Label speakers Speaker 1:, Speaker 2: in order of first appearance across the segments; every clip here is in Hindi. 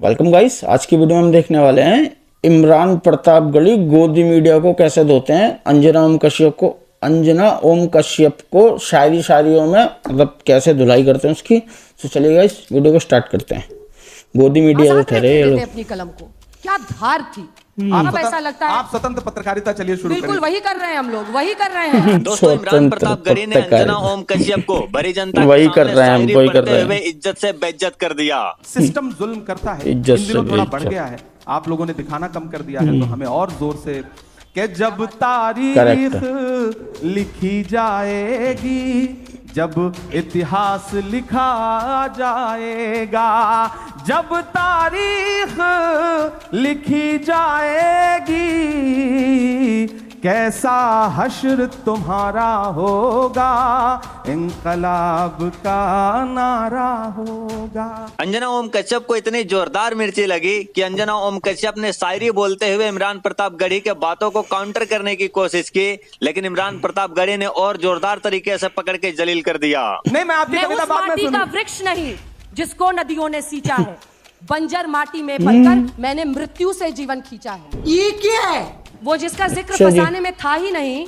Speaker 1: Welcome guys. आज की वीडियो में हम देखने वाले हैं इमरान प्रतापगढ़ी गोदी मीडिया को कैसे धोते हैं। अंजना ओम कश्यप को शायरियों में मतलब कैसे धुलाई करते हैं उसकी। तो चलिए गाइस वीडियो को स्टार्ट करते हैं। गोदी मीडिया जो ठहरे ये लोग
Speaker 2: अपनी कलम को क्या धार थी। अब ऐसा लगता है
Speaker 3: आप स्वतंत्र पत्रकारिता चलिए शुरू करिए।
Speaker 2: बिल्कुल वही कर रहे हैं हम लोग, वही कर रहे हैं।
Speaker 4: दोस्तों, इमरान प्रतापगढ़ी ने अंजना ओम कश्यप को भरी जनता
Speaker 1: वही
Speaker 4: के
Speaker 1: कर रहे हैं हम,
Speaker 4: सामने
Speaker 1: वही
Speaker 4: शायरी
Speaker 1: कर रहे
Speaker 4: पढ़ते
Speaker 1: हैं।
Speaker 4: हुए इज्जत से बेइज्जत कर दिया।
Speaker 3: सिस्टम जुल्म करता है, इन
Speaker 1: इज्जत से
Speaker 3: दिनों थोड़ा बढ़
Speaker 1: बेइज्जत।
Speaker 3: गया है। आप लोगों ने दिखाना कम कर दिया है, तो हमें और जोर से कि जब तारीख लिखी जाएगी, जब इतिहास लिखा जाएगा, जब तारीख लिखी जाएगी, कैसा हश्र तुम्हारा होगा, इंकलाब का नारा होगा।
Speaker 4: अंजना ओम कश्यप को इतनी जोरदार मिर्ची लगी कि अंजना ओम कश्यप ने शायरी बोलते हुए इमरान प्रतापगढ़ी के बातों को काउंटर करने की कोशिश की, लेकिन इमरान प्रतापगढ़ी ने और जोरदार तरीके से पकड़ के जलील कर दिया।
Speaker 3: नहीं, मैं आपकी
Speaker 2: मैं
Speaker 3: कविता
Speaker 2: उस
Speaker 3: बाद में
Speaker 2: माटी का
Speaker 3: सुनूं।
Speaker 2: वृक्ष नहीं जिसको नदियों ने सींचा है, बंजर माटी में पलकर मैंने मृत्यु से जीवन खींचा है। ये क्या है? वो जिसका जिक्र
Speaker 1: चलिए।
Speaker 2: फसाने में था ही नहीं,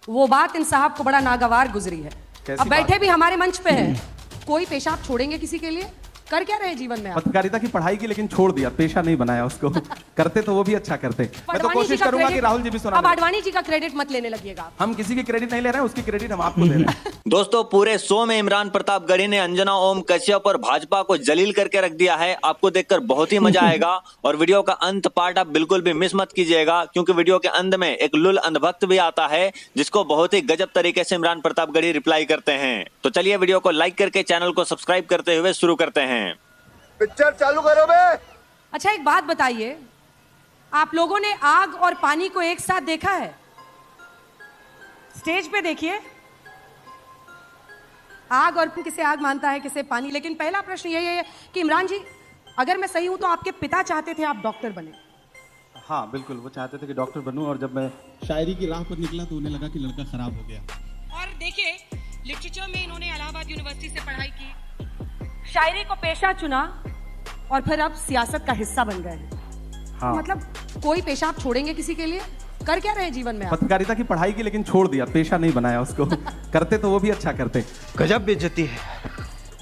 Speaker 2: वो बात इन साहब को बड़ा नागवार गुजरी है।
Speaker 3: कैसी
Speaker 2: अब बैठे
Speaker 3: बात?
Speaker 2: भी हमारे मंच पे हैं, कोई पेशाब छोड़ेंगे किसी के लिए? कर क्या रहे जीवन में आप?
Speaker 3: पत्रकारिता की पढ़ाई की, लेकिन छोड़ दिया, पेशा नहीं बनाया उसको। करते तो वो भी अच्छा करते। मैं तो
Speaker 2: आडवाणी जी
Speaker 3: कोशिश
Speaker 2: का
Speaker 3: करूंगा कि
Speaker 2: क्रेडिट-
Speaker 3: राहुल जी भी सुना
Speaker 2: अब
Speaker 3: दें।
Speaker 2: आडवाणी जी का क्रेडिट मत लेने लगिएगा।
Speaker 3: हम किसी की क्रेडिट नहीं ले रहे हैं, उसकी क्रेडिट हम आपको दे रहे हैं।
Speaker 4: दोस्तों, पूरे शो में इमरान प्रतापगढ़ी ने अंजना ओम कश्यप और भाजपा को जलील करके रख दिया है। आपको देखकर बहुत ही मजा आएगा और वीडियो का अंत पार्ट आप बिल्कुल भी मिस मत कीजिएगा, क्योंकि वीडियो के अंत में एक लुल अंधभक्त भी आता है जिसको बहुत ही गजब तरीके से इमरान प्रतापगढ़ी रिप्लाई करते हैं। तो चलिए वीडियो को लाइक करके चैनल को सब्सक्राइब करते हुए शुरू करते हैं।
Speaker 5: पिक्चर चालू करो बे।
Speaker 2: अच्छा एक बात बताइए, आप लोगों ने आग और पानी को एक साथ देखा है? स्टेज पे देखिए, आग और किसे आग मानता है, किसे पानी। लेकिन पहला प्रश्न यही है कि इमरान जी, अगर मैं सही हूं तो आपके पिता चाहते थे आप डॉक्टर बने।
Speaker 3: हाँ बिल्कुल, वो चाहते थे कि डॉक्टर बनूं, और जब मैं
Speaker 6: शायरी की राह पर निकला तो उन्हें लगा कि लड़का खराब हो गया।
Speaker 2: और देखिए, लिटरेचर में इन्होंने इलाहाबाद यूनिवर्सिटी से पढ़ाई की, शायरी को पेशा चुना और फिर अब सियासत का हिस्सा बन गए हैं।
Speaker 3: हाँ।
Speaker 2: मतलब कोई पेशाब छोड़ेंगे किसी के लिए? कर क्या रहे जीवन में आप?
Speaker 3: पत्रकारिता की पढ़ाई की, लेकिन छोड़ दिया, पेशा नहीं बनाया उसको। करते तो वो भी अच्छा करते।
Speaker 5: गजब बेइज्जती है।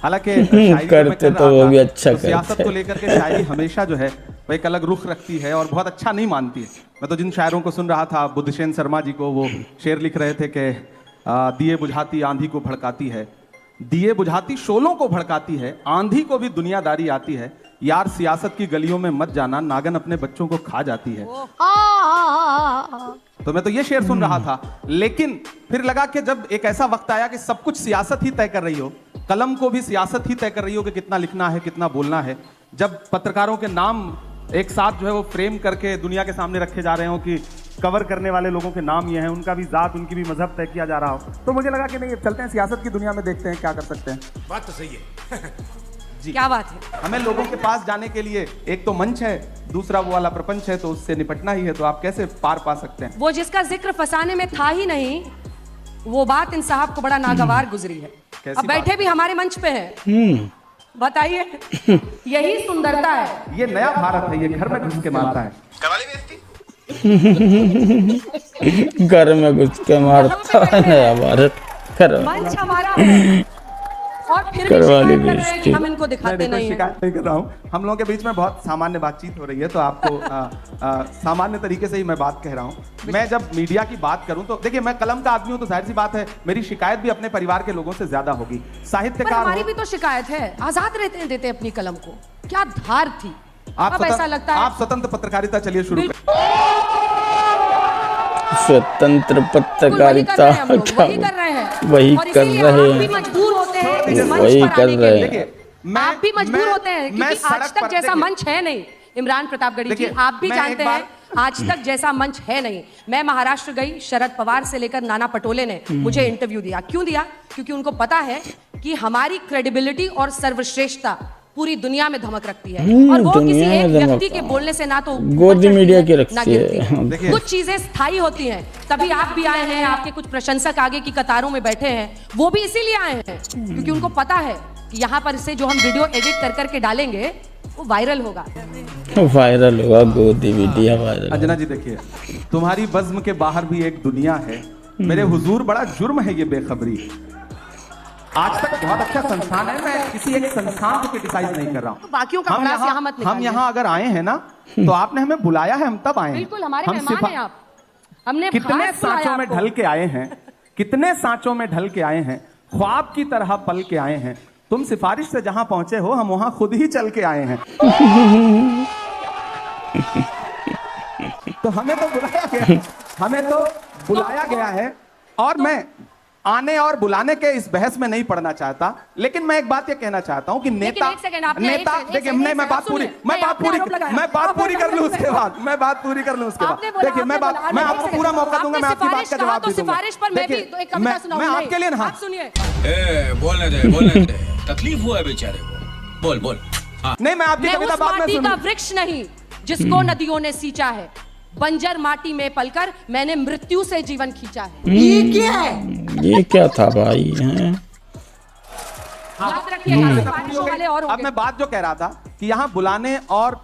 Speaker 3: हालांकि शायरी जब मैं
Speaker 1: करते
Speaker 3: कर
Speaker 1: तो
Speaker 3: रहा
Speaker 1: वो
Speaker 3: था,
Speaker 1: भी अच्छा
Speaker 3: तो सियासत
Speaker 1: करते।
Speaker 3: को लेकर के शायरी हमेशा जो है वो एक अलग रुख रखती है और बहुत अच्छा नहीं मानती है। मैं तो जिन शायरों को सुन रहा था, बुद्धसेन शर्मा जी को, वो शेर लिख रहे थे कि दिए बुझाती आंधी को भड़काती है, दिए बुझाती शोलों को भड़काती है, आंधी को भी दुनियादारी आती है, यार सियासत की गलियों में मत जाना, नागन अपने बच्चों को खा जाती है। तो मैं तो ये शेर सुन रहा था, लेकिन फिर लगा कि जब एक ऐसा वक्त आया कि सब कुछ सियासत ही तय कर रही हो, कलम को भी सियासत ही तय कर रही हो कि कितना लिखना है, कितना बोलना है, जब पत्रकारों के नाम एक साथ जो है वो फ्रेम करके दुनिया के सामने रखे जा रहे हो कि कवर करने वाले लोगों के नाम ये हैं, उनका भी जात, उनकी भी मजहब तय किया जा रहा हो, तो मुझे लगा कि नहीं, चलते हैं सियासत की दुनिया में, देखते हैं क्या कर सकते हैं।
Speaker 5: बात तो सही है।
Speaker 2: क्या बात है?
Speaker 3: हमें लोगों के पास जाने के लिए एक तो मंच है, दूसरा वो वाला प्रपंच है, तो उससे निपटना ही है। तो आप कैसे पार पा सकते हैं?
Speaker 2: वो जिसका जिक्र फसाने में था ही नहीं, वो बात इन साहब को बड़ा नागवार गुजरी है।
Speaker 3: कैसी
Speaker 2: अब बैठे
Speaker 3: बात?
Speaker 2: भी हमारे मंच पे हैं, बताइए, यही सुंदरता है।
Speaker 3: ये नया भारत है, ये घर में घुस के मारता है।
Speaker 5: करवाली बेइज्जती।
Speaker 1: घर में घुस के मारता है नया भारत।
Speaker 2: मंच हमारा है और फिर भी
Speaker 1: करवाली
Speaker 2: शिकायत कर रहे हैं कि
Speaker 1: बेइज्जती।
Speaker 2: हम इनको दिखाते
Speaker 3: कोई
Speaker 2: नहीं हैं।
Speaker 3: शिकायत नहीं कर रहा हूँ, हम लोगों के बीच में बहुत सामान्य बातचीत हो रही है, तो आपको सामान्य तरीके से ही मैं बात कह रहा हूँ। मैं जब मीडिया की बात करूँ तो देखिए, मैं कलम का आदमी हूँ, तो जाहिर सी बात है मेरी शिकायत भी अपने परिवार के लोगों से ज्यादा होगी।
Speaker 2: पर
Speaker 3: साहित्यकार
Speaker 2: हमारी
Speaker 3: हो,
Speaker 2: भी तो शिकायत है, आजाद रहते देते अपनी कलम को, क्या धार थी।
Speaker 3: आप
Speaker 2: अब ऐसा लगता है
Speaker 3: आप स्वतंत्र पत्रकारिता चलिए शुरू
Speaker 2: बिल्कुल।
Speaker 1: स्वतंत्र
Speaker 2: वही कर
Speaker 1: पत्रकारिता
Speaker 2: रहे हैं हम लोग,
Speaker 1: क्या
Speaker 2: वही कर रहे हैं।
Speaker 1: वही
Speaker 2: और
Speaker 1: कर
Speaker 2: इसीलिए
Speaker 1: रहे
Speaker 2: आप भी
Speaker 1: हैं।
Speaker 2: मजबूर होते हैं इस मंच
Speaker 1: वही
Speaker 2: पर
Speaker 1: कर
Speaker 2: आने के
Speaker 1: रहे
Speaker 2: लिए।
Speaker 1: हैं।
Speaker 3: देखिए,
Speaker 2: आप भी मजबूर होते हैं,
Speaker 3: मैं
Speaker 2: क्योंकि आज
Speaker 3: सड़क
Speaker 2: तक
Speaker 3: पर-
Speaker 2: जैसा
Speaker 3: देखिए,
Speaker 2: मंच है नहीं। इमरान प्रतापगढ़ी जी,
Speaker 3: देखिए,
Speaker 2: आप भी
Speaker 3: मैं एक
Speaker 2: जानते हैं
Speaker 3: बात-
Speaker 2: आज तक जैसा मंच है नहीं। मैं महाराष्ट्र गई, शरद पवार से लेकर नाना पटोले ने मुझे इंटरव्यू दिया। क्यों दिया? क्योंकि उनको पता है कि हमारी क्रेडिबिलिटी और सर्वश्रेष्ठता पूरी दुनिया में धमक रखती है, और वो किसी
Speaker 1: दुनिया
Speaker 2: एक
Speaker 1: में धमक-
Speaker 2: व्यक्ति के बोलने से ना तो
Speaker 1: गोदी मीडिया की
Speaker 2: ना
Speaker 1: रखती
Speaker 2: गिरती
Speaker 1: है।
Speaker 2: है।
Speaker 3: देखिए-
Speaker 2: कुछ चीजें स्थायी होती हैं, तभी आप भी आए हैं, आपके कुछ प्रशंसक आगे की कतारों में बैठे हैं, वो भी इसीलिए आए हैं क्योंकि उनको पता है कि यहाँ पर से जो हम वीडियो एडिट कर करके डालेंगे, वो वायरल होगा।
Speaker 1: वायरल हुआ, गोदी मीडिया वायरल।
Speaker 3: अंजना जी देखिए, तुम्हारी बज़्म के बाहर भी एक दुनिया है। मेरे हुजूर बड़ा जुर्म है ये बेखबरी। आज तक बहुत अच्छा संस्थान है, मैं किसी एक संस्थान को क्रिटिसाइज नहीं कर रहा हूँ।
Speaker 2: बाकियों का भड़ास यहाँ मत
Speaker 3: हम
Speaker 2: निकालिए।
Speaker 3: यहाँ अगर आए हैं ना, तो आपने हमें बुलाया है, हम तब आए हैं।
Speaker 2: बिल्कुल हमारे
Speaker 3: हम
Speaker 2: मेहमान हैं आप। हमने
Speaker 3: कितने
Speaker 2: खास बुलाया
Speaker 3: सांचों में
Speaker 2: आपको।
Speaker 3: ढल के आए हैं, कितने सांचों में ढल के आए हैं, ख्वाब की तरह पल के आए हैं। तुम सिफारिश से जहां पहुंचे हो, हम वहां खुद ही चल के आए हैं। तो हमें तो बुलाया गया, हमें तो बुलाया गया है। और मैं आने और बुलाने के इस बहस में नहीं पड़ना चाहता, लेकिन मैं एक बात ये कहना चाहता हूं कि नेता,
Speaker 2: एक सेकंड, आपने
Speaker 3: नेता
Speaker 2: एक
Speaker 3: देखिए,
Speaker 2: सेकंड,
Speaker 3: मैं बात पूरी, मैं बात पूरी कर लूं उसके बाद, मैं बात पूरी कर लूं उसके बाद। देखिए, मैं आपको पूरा मौका दूंगा, मैं आपकी बात का जवाब भी दूंगा।
Speaker 2: सिफारिश पर मैं भी तो एक कविता सुनाऊं।
Speaker 3: मैं आपके लिए ना,
Speaker 2: आप सुनिए।
Speaker 7: बोलने दे तकलीफ हुआ है बेचारे को, बोल हाँ।
Speaker 3: नहीं, मैं आपकी
Speaker 2: मैं
Speaker 3: कविता
Speaker 2: उस
Speaker 3: बाद में
Speaker 2: माटी का
Speaker 3: सुनूं।
Speaker 2: वृक्ष नहीं जिसको नदियों ने सींचा है, बंजर माटी में पलकर मैंने मृत्यु से जीवन खींचा है।
Speaker 1: ये क्या था भाई? हैं
Speaker 2: याद रखिएगा, सिफारिशों वाले और
Speaker 3: अब
Speaker 2: होंगे।
Speaker 3: मैं बात जो कह रहा था कि यहाँ बुलाने और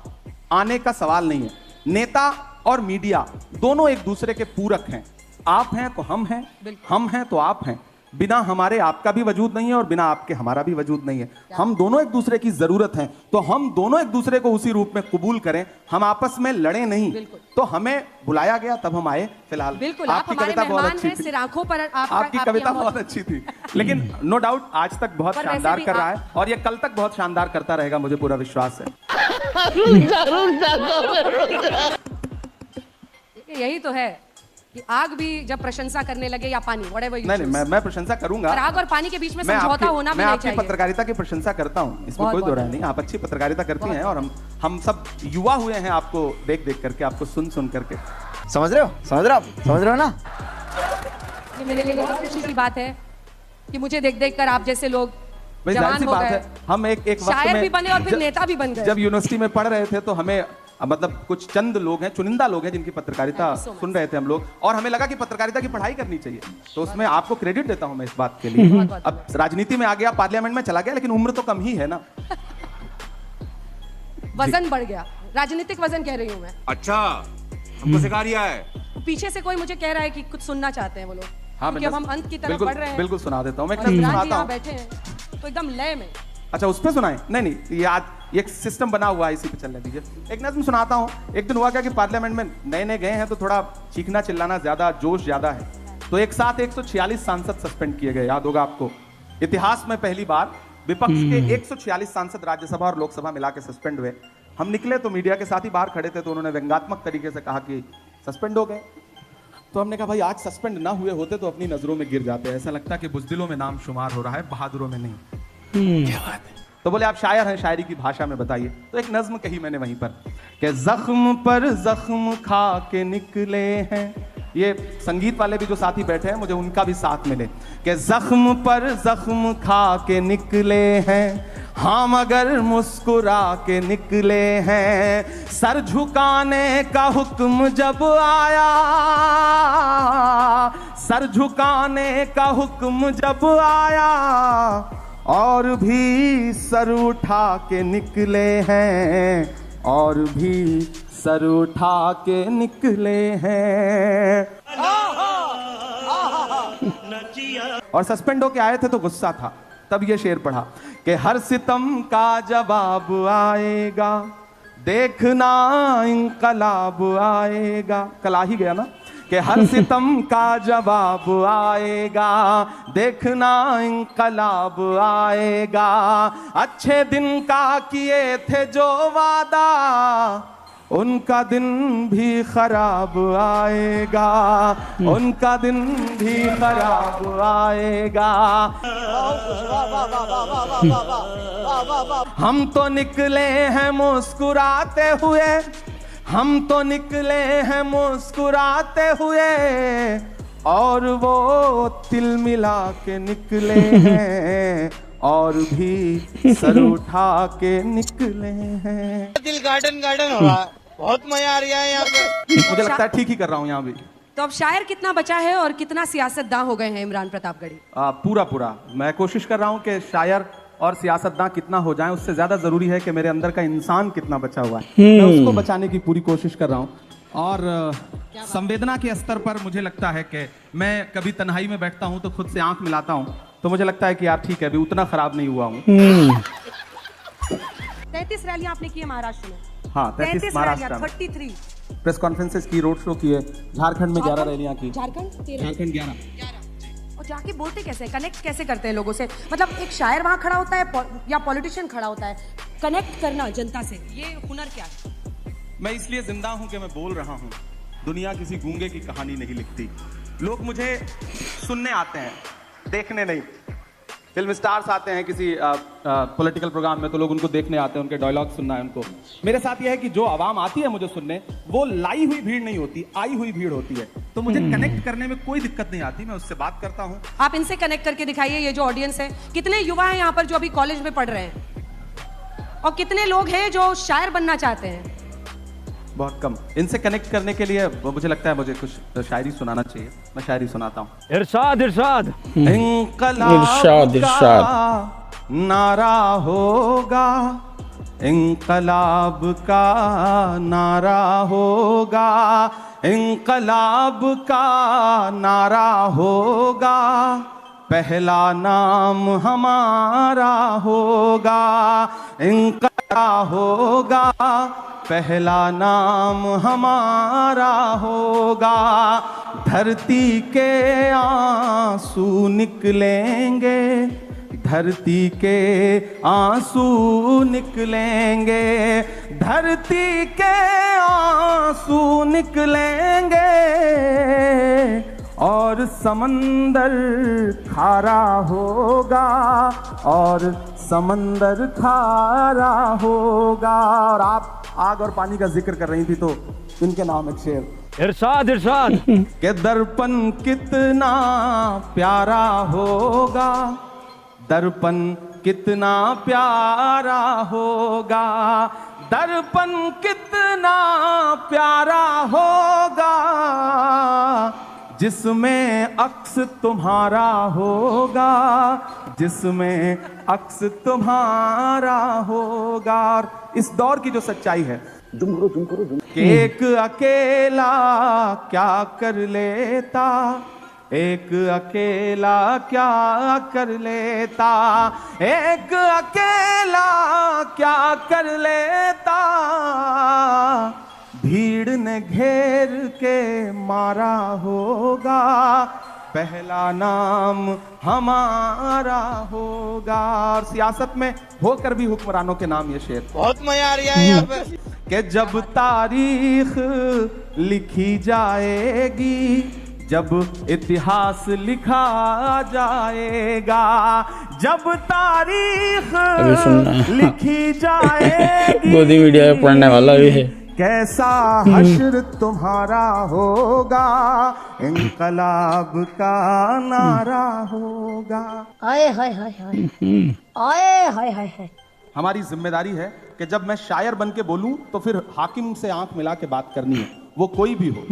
Speaker 3: आने का सवाल नहीं है। नेता और मीडिया दोनों एक दूसरे के पूरक हैं। आप हैं तो हम हैं, हम हैं तो आप हैं। बिना हमारे आपका भी वजूद नहीं है और बिना आपके हमारा भी वजूद नहीं है। हम दोनों एक दूसरे की जरूरत हैं, तो हम दोनों एक दूसरे को उसी रूप में कबूल करें। हम आपस में लड़े नहीं। तो हमें बुलाया गया, तब हम आए। फिलहाल
Speaker 2: बिल्कुल, आप
Speaker 3: आपकी
Speaker 2: हमारे
Speaker 3: कविता बहुत
Speaker 2: मेहमान
Speaker 3: अच्छी
Speaker 2: हैं,
Speaker 3: थी।
Speaker 2: सिर आंखों पर
Speaker 3: आपकी कविता बहुत अच्छी थी, लेकिन नो डाउट आज तक बहुत
Speaker 2: पर वैसे
Speaker 3: शानदार
Speaker 2: भी
Speaker 3: कर रहा
Speaker 2: आप-
Speaker 3: है और ये कल तक बहुत शानदार करता रहेगा, मुझे पूरा विश्वास है।
Speaker 2: यही तो है कि आग भी जब प्रशंसा करने लगे या पानी, whatever you
Speaker 3: नहीं नहीं,
Speaker 2: choose।
Speaker 3: मैं प्रशंसा करूंगा।
Speaker 2: पर आग और पानी के बीच में
Speaker 3: मैं
Speaker 2: समझौता होना भी
Speaker 3: मैं
Speaker 2: नहीं
Speaker 3: आपकी
Speaker 2: चाहिए।
Speaker 3: पत्रकारिता की प्रशंसा करता हूं, इसमें
Speaker 2: बहुत,
Speaker 3: कोई दो
Speaker 2: बहुत।
Speaker 3: राय नहीं। आप अच्छी पत्रकारिता करती हैं और हम सब युवा हुए हैं आपको देख देख करके, आपको सुन सुन करके।
Speaker 5: समझ रहे हो ना?
Speaker 2: ये मेरे लिए बहुत खुशी की बात है कि मुझे देख देख कर आप जैसे लोग
Speaker 3: भाई जाहिर
Speaker 2: जवान
Speaker 3: सी
Speaker 2: हो
Speaker 3: बात
Speaker 2: गए,
Speaker 3: है, हम एक वक्त
Speaker 2: शायर
Speaker 3: में
Speaker 2: भी बने और फिर नेता भी बन गए।
Speaker 3: जब यूनिवर्सिटी में पढ़ रहे थे तो हमें मतलब कुछ चंद लोग हैं, चुनिंदा लोग हैं जिनकी पत्रकारिता
Speaker 2: Thank you so much.
Speaker 3: सुन रहे थे हम लोग, और हमें लगा कि पत्रकारिता की पढ़ाई करनी चाहिए। तो उसमें आपको क्रेडिट देता हूं मैं इस बात के लिए।
Speaker 2: बहुत
Speaker 3: अब राजनीति में आ गया, पार्लियामेंट में चला गया, लेकिन उम्र तो कम ही है ना।
Speaker 2: वजन बढ़ गया, राजनीतिक वजन कह रही हूँ मैं।
Speaker 7: अच्छा, हमको सिखा रिया है।
Speaker 2: पीछे से कोई मुझे कह रहा है कि कुछ सुनना चाहते हैं वो लोग।
Speaker 3: हाँ,
Speaker 2: क्योंकि अब हम अंत की तरफ
Speaker 3: बिल्कुल
Speaker 2: बढ़ रहे हैं।
Speaker 3: बिल्कुल सुना देता हूँ मैं, एक
Speaker 2: और
Speaker 3: नज़्म
Speaker 2: इमरान जी
Speaker 3: सुनाता
Speaker 2: यहाँ
Speaker 3: हूँ।
Speaker 2: बैठे हैं तो एकदम लय में।
Speaker 3: अच्छा, उस पे सुनाएं? नहीं, ये आज ये एक सिस्टम बना हुआ है, इसी पे चलने दीजिए। एक नज़्म सुनाता हूँ। एक दिन हुआ क्या कि पार्लियामेंट में नए नए गए हैं तो थोड़ा चीखना चिल्लाना ज्यादा, जोश ज्यादा है। तो एक साथ 146 सांसद सस्पेंड किए गए, याद होगा आपको। इतिहास में पहली बार विपक्ष के 146 सांसद राज्यसभा और लोकसभा मिला के सस्पेंड हुए। हम निकले तो मीडिया के साथ ही बाहर खड़े थे, तो उन्होंने व्यंग्यात्मक तरीके से कहा कि सस्पेंड हो गए। तो हमने कहा भाई आज सस्पेंड ना हुए होते तो अपनी नजरों में गिर जाते। ऐसा लगता है कि बुज़दिलों में नाम शुमार हो रहा है, बहादुरों में नहीं। क्या बात है। तो बोले आप शायर हैं, शायरी की भाषा में बताइए। तो एक नज्म कही मैंने वहीं पर कि जख्म पर जख्म खा के निकले हैं। ये संगीत वाले भी जो साथी बैठे हैं, मुझे उनका भी साथ मिले कि जख्म पर जख्म खा के निकले हैं, हाँ मगर मुस्कुरा के निकले हैं। सर झुकाने का हुक्म जब आया, सर झुकाने का हुक्म जब आया, और भी सर उठा के निकले हैं, और भी सर उठा के निकले हैं। और सस्पेंड होके आए थे तो गुस्सा था, तब ये शेर पढ़ा कि हर सितम का जवाब आएगा, देखना इंकलाब आएगा। कल आ ही गया ना कि हर सितम का जवाब आएगा, देखना इंकलाब आएगा। अच्छे दिन का किए थे जो वादा, उनका दिन भी खराब आएगा, उनका दिन भी खराब आएगा। हम तो निकले हैं मुस्कुराते हुए, हम तो निकले हैं मुस्कुराते हुए, और वो तिल मिला के निकले हैं, और भी सर उठा के निकले हैं।
Speaker 5: दिल गार्डन गार्डन हो रहा है, बहुत मजा आ रहा है यहाँ पे।
Speaker 3: मुझे लगता है ठीक ही कर रहा हूँ यहाँ भी।
Speaker 2: तो अब शायर कितना बचा है और कितना सियासतदां हो गए हैं इमरान प्रतापगढ़ी?
Speaker 3: पूरा मैं कोशिश कर रहा हूँ कि शायर और सियासतदान कितना हो जाए, उससे ज्यादा जरूरी है कि मेरे अंदर का इंसान कितना बचा हुआ है। मैं उसको बचाने की पूरी कोशिश कर रहा हूँ। और संवेदना के स्तर पर मुझे लगता है कि मैं कभी तन्हाई में बैठता हूँ तो खुद से आंख मिलाता हूँ, तो मुझे लगता है कि यार ठीक है, अभी उतना खराब नहीं हुआ हूँ।
Speaker 2: 33 रैलियां आपने की है महाराष्ट्र में।
Speaker 3: हाँ, 33 महाराष्ट्र में
Speaker 2: 33
Speaker 3: प्रेस कॉन्फ्रेंसेस की, रोड शो किए, झारखंड में 11 रैलियां की।
Speaker 2: झारखंड 13
Speaker 6: झारखंड 11।
Speaker 2: और जाके बोलते कैसे, कनेक्ट कैसे करते हैं लोगों से? मतलब एक शायर वहां खड़ा होता है या पॉलिटिशियन खड़ा होता है, कनेक्ट करना जनता से, ये हुनर क्या है?
Speaker 3: मैं इसलिए जिंदा हूं कि मैं बोल रहा हूं। दुनिया किसी गूंगे की कहानी नहीं लिखती। लोग मुझे सुनने आते हैं, देखने नहीं। फिल्म स्टार्स आते हैं किसी पॉलिटिकल प्रोग्राम में तो लोग उनको देखने आते हैं, उनके डायलॉग सुनना है उनको। मेरे साथ यह है कि जो आवाम आती है मुझे सुनने, वो लाई हुई भीड़ नहीं होती, आई हुई भीड़ होती है। तो मुझे कनेक्ट करने में कोई दिक्कत नहीं आती, मैं उससे बात करता हूँ।
Speaker 2: आप इनसे कनेक्ट करके दिखाइए, ये जो ऑडियंस है, कितने युवा हैं यहाँ पर जो अभी कॉलेज में पढ़ रहे हैं, और कितने लोग हैं जो शायर बनना चाहते हैं?
Speaker 3: बहुत कम। इनसे कनेक्ट करने के लिए मुझे लगता है मुझे कुछ शायरी सुनाना चाहिए। मैं शायरी सुनाता हूँ।
Speaker 8: इरशाद इरशाद
Speaker 3: इरशाद इरशाद नारा होगा, इंकलाब का नारा होगा, इंकलाब का नारा होगा, पहला नाम हमारा होगा, इंकलाब होगा, पहला नाम हमारा होगा, धरती के आंसू निकलेंगे, धरती के आंसू निकलेंगे, धरती के आंसू निकलेंगे, और समंदर खारा होगा, और समंदर खारा होगा। और आप आग और पानी का जिक्र कर रही थी तो इनके नाम एक शेर।
Speaker 8: इरशाद इरशाद
Speaker 3: के दर्पण कितना प्यारा होगा, दर्पण कितना प्यारा होगा, दर्पण कितना प्यारा होगा, जिसमें अक्स तुम्हारा होगा, जिसमें अक्स तुम्हारा होगा। और इस दौर की जो सच्चाई है कि एक अकेला क्या कर लेता, एक अकेला क्या कर लेता, एक अकेला क्या कर लेता, भीड़ ने घेर के मारा होगा, पहला नाम हमारा होगा। और सियासत में होकर भी हुक्मरानों के नाम ये शेर।
Speaker 5: बहुत मजा आ रहा है यहाँ पे।
Speaker 3: कि जब तारीख लिखी जाएगी, जब इतिहास लिखा जाएगा, जब तारीख लिखी जाएगी,
Speaker 1: गोदी मीडिया में पढ़ने वाला भी है,
Speaker 3: कैसा हश्र तुम्हारा होगा, इंकलाब का नारा होगा।
Speaker 9: आए हाय हाय हाय आए हाय हाय हाय।
Speaker 3: हमारी जिम्मेदारी है कि जब मैं शायर बन के बोलूं तो फिर हाकिम से आंख मिला के बात करनी है, वो कोई भी हो,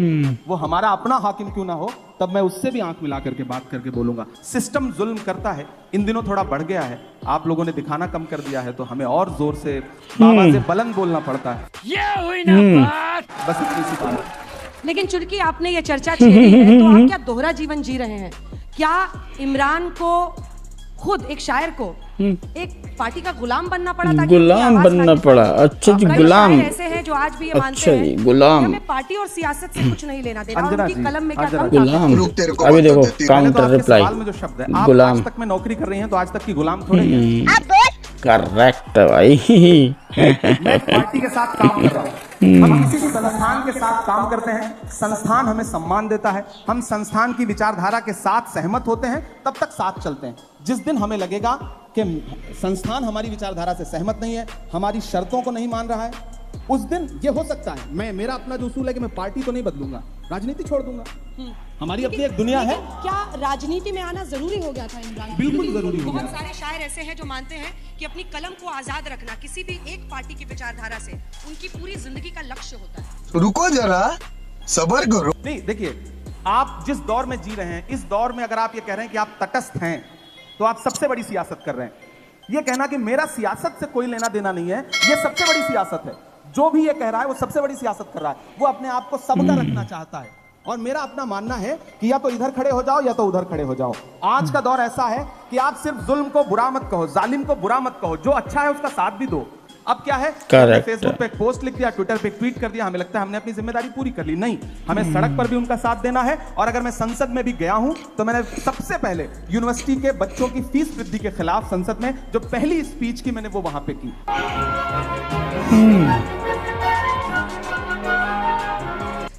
Speaker 3: वो हमारा अपना हाकिम क्यों ना हो, तब मैं उससे भी आंख मिला करके बात करके बोलूंगा। सिस्टम जुल्म करता है, इन दिनों थोड़ा बढ़ गया है, आप लोगों ने दिखाना कम कर दिया है, तो हमें और जोर से बाबा से बुलंद बोलना पड़ता है।
Speaker 8: ये हुई ना बात।
Speaker 3: बस इतनी सी बात है।
Speaker 2: लेकिन चूंकि आपने ये चर्चा छेड़ी है, तो आप क्या दोहरा जीवन जी रहे हैं? क्या इमरान को, खुद एक शायर को, एक पार्टी का गुलाम बनना पड़ा था?
Speaker 1: गुलाम बनना पड़ा? अच्छा जी, गुलाम
Speaker 2: ऐसे हैं जो आज भी ये मानते
Speaker 1: अच्छा
Speaker 2: हैं
Speaker 1: जी, गुलाम।
Speaker 2: हमें पार्टी और सियासत से कुछ नहीं लेना देना,
Speaker 3: अंजना
Speaker 2: उनकी
Speaker 3: जी,
Speaker 2: कलम में क्या
Speaker 3: अंजना
Speaker 2: दम
Speaker 3: जी।
Speaker 2: था?
Speaker 1: गुलाम। अभी देखो
Speaker 3: पहले तो
Speaker 1: काउंटर
Speaker 3: आपके
Speaker 1: रिप्लाई,
Speaker 3: सवाल में जो शब्द है, आप
Speaker 1: गुलाम।
Speaker 3: आज तक में नौकरी कर रही हैं तो आज तक की गुलाम थोड़े हैं।
Speaker 1: करेक्ट भाई।
Speaker 3: मैं पार्टी के साथ काम कर रहा हूँ, हम किसी भी संस्थान के साथ काम करते हैं, संस्थान हमें सम्मान देता है, हम संस्थान की विचारधारा के साथ सहमत होते हैं, तब तक साथ चलते हैं। जिस दिन हमें लगेगा कि संस्थान हमारी विचारधारा से सहमत नहीं है, हमारी शर्तों को नहीं मान रहा है, उस दिन ये हो सकता है, मेरा अपना जो उसूल है कि मैं पार्टी तो नहीं बदलूंगा, राजनीति छोड़ दूंगा। हमारी अपनी एक दुनिया है।
Speaker 2: क्या राजनीति में आना जरूरी हो गया था इमरान?
Speaker 3: बिल्कुल जरूरी हो गया।
Speaker 2: बहुत सारे शायर ऐसे हैं जो मानते हैं कि अपनी कलम को आजाद रखना किसी भी एक पार्टी की विचारधारा से उनकी पूरी जिंदगी का लक्ष्य होता है।
Speaker 5: रुको जरा, सबर करो।
Speaker 3: नहीं, देखिए, आप जिस दौर में जी रहे हैं, इस दौर में अगर आप ये कह रहे हैं कि आप तटस्थ हैं, तो आप सबसे बड़ी सियासत कर रहे हैं। ये कहना कि मेरा सियासत से कोई लेना देना नहीं है, ये सबसे बड़ी सियासत है। जो भी ये कह रहा है वो सबसे बड़ी सियासत कर रहा है, वो अपने आप को सबका रखना चाहता है। और मेरा अपना मानना है कि या तो इधर खड़े हो जाओ या तो उधर खड़े हो जाओ। आज का दौर ऐसा है कि आप सिर्फ जुल्म को बुरा मत कहो, जालिम को बुरा मत कहो, जो अच्छा है उसका साथ भी दो। अब क्या है, फेसबुक पे एक पोस्ट लिख दिया, ट्विटर पे एक ट्वीट कर दिया, हमें लगता है हमने अपनी जिम्मेदारी पूरी कर ली। नहीं, हमें सड़क पर भी उनका साथ देना है। और अगर मैं संसद में भी गया हूं तो मैंने सबसे पहले यूनिवर्सिटी के बच्चों की फीस वृद्धि के खिलाफ संसद में जो पहली स्पीच की मैंने वो वहां पे की।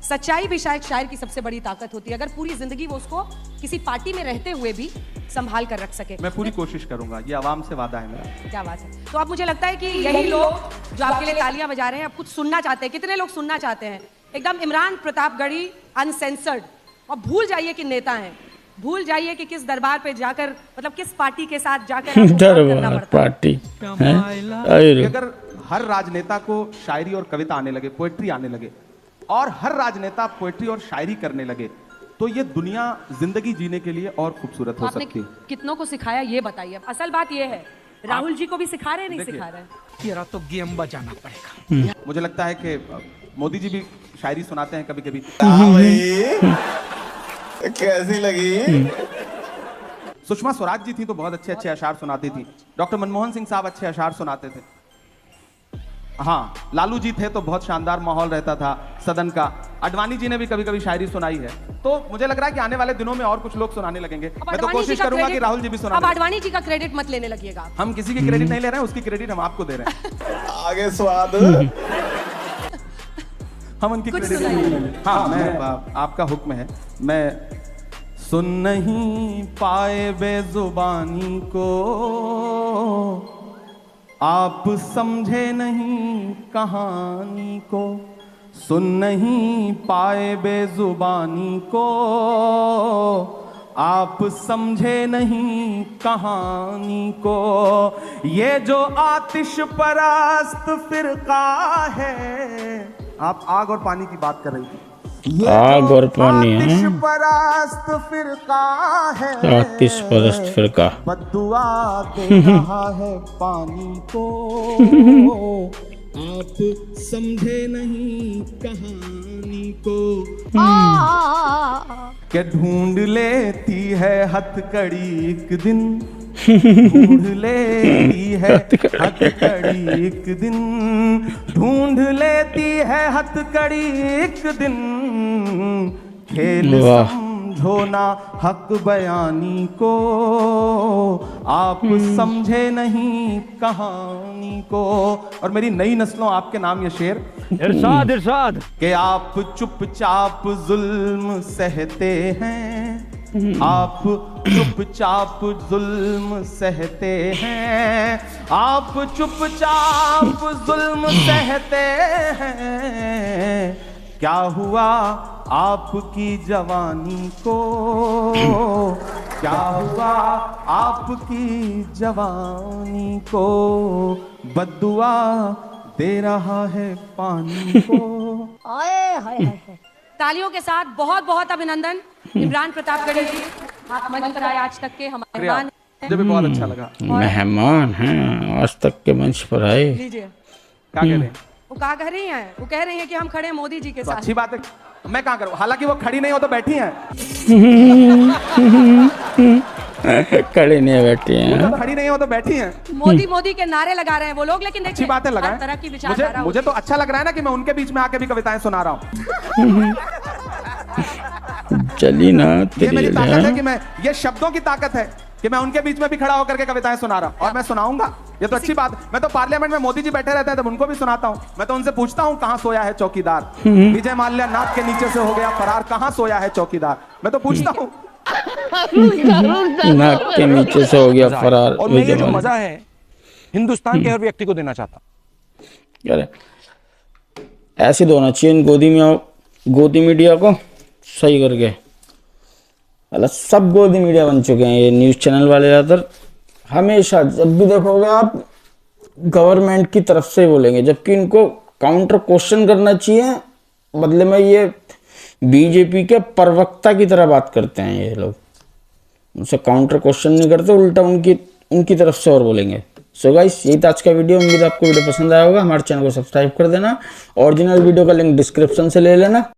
Speaker 2: सच्चाई भी शायद शायर की सबसे बड़ी ताकत होती है, अगर पूरी जिंदगी वो उसको किसी पार्टी में रहते हुए भी संभाल कर रख सके।
Speaker 3: मैं पूरी कोशिश करूंगा, ये आवाम से वादा है मेरा।
Speaker 2: क्या बात है। तो अब मुझे लगता है कि यही लोग जो आपके लिए तालियां बजा रहे हैं अब कुछ सुनना चाहते हैं। कितने लोग सुनना चाहते हैं एकदम इमरान प्रतापगढ़ी अनसेंसर्ड? और भूल जाइए कि नेता हैं, भूल जाइए कि किस दरबार पे जाकर, मतलब किस पार्टी के साथ जाकर आपको काम करना पड़ता है।
Speaker 1: पार्टी
Speaker 3: अगर हर राजनेता को शायरी और कविता आने लगे, पोएट्री आने लगे, और हर राजनेता पोएट्री और शायरी करने लगे, तो ये दुनिया जिंदगी जीने के लिए और खूबसूरत हो सकती है।
Speaker 2: कितनों को सिखाया ये बताइए। अब असल बात ये है, राहुल जी को भी सिखा रहे हैं, नहीं सिखा रहे हैं?
Speaker 5: तेरा तो गेम बजाना पड़ेगा।
Speaker 3: मुझे लगता है कि मोदी जी भी शायरी सुनाते हैं कभी कभी।
Speaker 5: कैसी लगी?
Speaker 3: सुषमा स्वराज जी थी तो बहुत अच्छे अच्छे अशार सुनाती थी। डॉक्टर मनमोहन सिंह साहब अच्छे अशार सुनाते थे। हाँ, लालू जी थे तो बहुत शानदार माहौल रहता था सदन का। अडवाणी जी ने भी कभी कभी शायरी सुनाई है। तो मुझे लग रहा है कि आने वाले दिनों में और कुछ लोग सुनाने लगेंगे। मैं तो कोशिश करूंगा कि राहुल जी भी सुना।
Speaker 2: अब अडवाणी जी का क्रेडिट मत लेने लगिएगा।
Speaker 3: हम किसी की क्रेडिट नहीं ले रहे हैं, उसकी क्रेडिट हम आपको दे रहे हैं।
Speaker 5: आगे स्वाद।
Speaker 3: हम उनकी क्रेडिट नहीं ले रहे। हाँ, मैं आपका हुक्म है। मैं सुन नहीं पाए बेजुबानी को, आप समझे नहीं कहानी को। सुन नहीं पाए बेजुबानी को, आप समझे नहीं कहानी को। ये जो आतिश परस्त फिरका है, आप आग और पानी की बात कर रही थी।
Speaker 1: आग और पानी है,
Speaker 3: आतिश परस्त फिरका है,
Speaker 1: आतिश परस्त फिरका
Speaker 3: बद्दुआ दे रहा है पानी को। आप समझे नहीं कहानी को। क्या ढूंढ लेती है हथकड़ी एक दिन, ढूंढ लेती है हथकड़ी एक दिन, ढूंढ लेती है हथकड़ी एक दिन। खेल समझो ना हक बयानी को, आप समझे नहीं कहानी को। और मेरी नई नस्लों आपके नाम ये शेर।
Speaker 8: इरशाद इरशाद
Speaker 3: कि आप चुपचाप जुल्म सहते हैं, आप चुपचाप जुल्म सहते हैं, आप चुपचाप जुल्म सहते हैं। क्या हुआ आपकी जवानी को, क्या हुआ आपकी जवानी को। बद्दुआ दे रहा है पानी को।
Speaker 9: हाय हाय हाय।
Speaker 2: तालियों के साथ बहुत बहुत अभिनंदन इमरान प्रतापगढ़ी जी, आप मंच पर आए आज तक के हमारे मेहमान।
Speaker 3: मुझे भी बहुत अच्छा लगा।
Speaker 1: मेहमान हैं, आज तक के मंच पर आए।
Speaker 2: लीजिए,
Speaker 3: क्या कह रहे हैं?
Speaker 2: वो कहा कह रही हैं, वो कह रही हैं कि हम खड़े हैं मोदी जी के
Speaker 3: तो
Speaker 2: साथ।
Speaker 3: अच्छी बात है, मैं कहाँ करूँ? हालांकि वो खड़ी नहीं हो तो बैठी हैं।
Speaker 1: खड़े नहीं बैठी हैं,
Speaker 3: खड़ी नहीं हो तो बैठी हैं।
Speaker 2: मोदी मोदी के नारे लगा रहे हैं वो लोग, लेकिन
Speaker 3: अच्छी
Speaker 2: देखिए
Speaker 3: बात है,
Speaker 2: हर
Speaker 3: लगाएं।
Speaker 2: तरह की विचारधारा
Speaker 3: मुझे तो अच्छा लग रहा है ना कि मैं उनके बीच में आके भी कविताएं सुना रहा हूँ।
Speaker 1: चली ना
Speaker 3: ये
Speaker 1: तेरी
Speaker 3: मेरी ताकत है कि मैं, ये शब्दों की ताकत है कि मैं उनके बीच में भी खड़ा होकर के कविताएं सुना रहा हूं। और मैं सुनाऊंगा, ये तो अच्छी बात। मैं तो पार्लियामेंट में मोदी जी बैठे रहते हैं तब उनको भी सुनाता हूं। मैं तो उनसे पूछता हूं कहां सोया है चौकीदार, विजय माल्या नाक के नीचे से हो गया फरार, कहां सोया है चौकीदार। मैं तो पूछता हूं।
Speaker 1: नाक के नीचे से हो गया फरार।
Speaker 5: और मैं ये जो मजा है हिंदुस्तान के हर व्यक्ति को देना चाहता हूं।
Speaker 1: यार ऐसे होना चाहिए गोदी मीडिया को सही करके। मतलब सब गोदी मीडिया बन चुके हैं ये न्यूज़ चैनल वाले। ज़्यादातर हमेशा जब भी देखोगे आप गवर्नमेंट की तरफ से बोलेंगे, जबकि इनको काउंटर क्वेश्चन करना चाहिए। बदले में ये बीजेपी के प्रवक्ता की तरह बात करते हैं ये लोग, उनसे काउंटर क्वेश्चन नहीं करते, उल्टा उनकी तरफ से और बोलेंगे। सो गाइस यही था आज का वीडियो। उम्मीद है आपको वीडियो पसंद आया होगा। हमारे चैनल को सब्सक्राइब कर देना। ओरिजिनल वीडियो का लिंक डिस्क्रिप्शन से ले लेना।